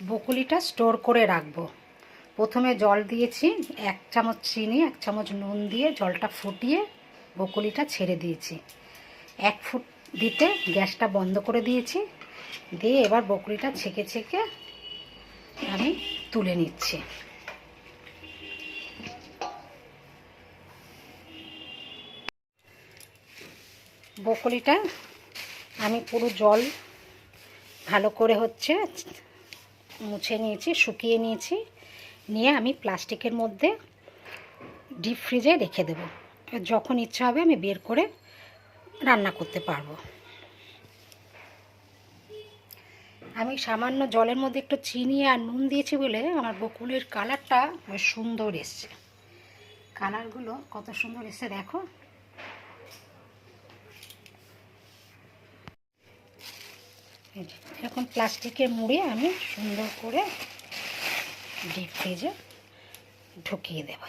বকুলিটা store করে রাখবো। প্রথমে জল দিয়েছি, 1 চামচ চিনি 1 চামচ নুন দিয়ে জলটা ফুটিয়ে বকুলিটা ছেড়ে দিয়েছি। 1 ফুট দিতে গ্যাসটা বন্ধ করে দিয়েছি। দিয়ে এবার বকুলিটা ছেঁকে ছেঁকে আমি তুলে নিচ্ছি। বকুলিটা আমি পুরো জল ভালো করে মুছে নিয়েছি, শুকিয়ে নিয়েছি। নিয়ে আমি প্লাস্টিকের মধ্যে ডিপ ফ্রিজে রেখে দেব। যখন ইচ্ছা হবে আমি বের করে রান্না করতে পারবো। আমি সামান্য জলের মধ্যে একটু চিনি আর নুন দিয়েছি বলে আমার বকুলির কালারটা বেশ সুন্দর এসছে। কালারগুলো কত সুন্দর এসছে দেখো। এরকম প্লাস্টিকে মুড়ে আমি সুন্দর করে ডিপ ফ্রিজে ঢুকিয়ে দেব।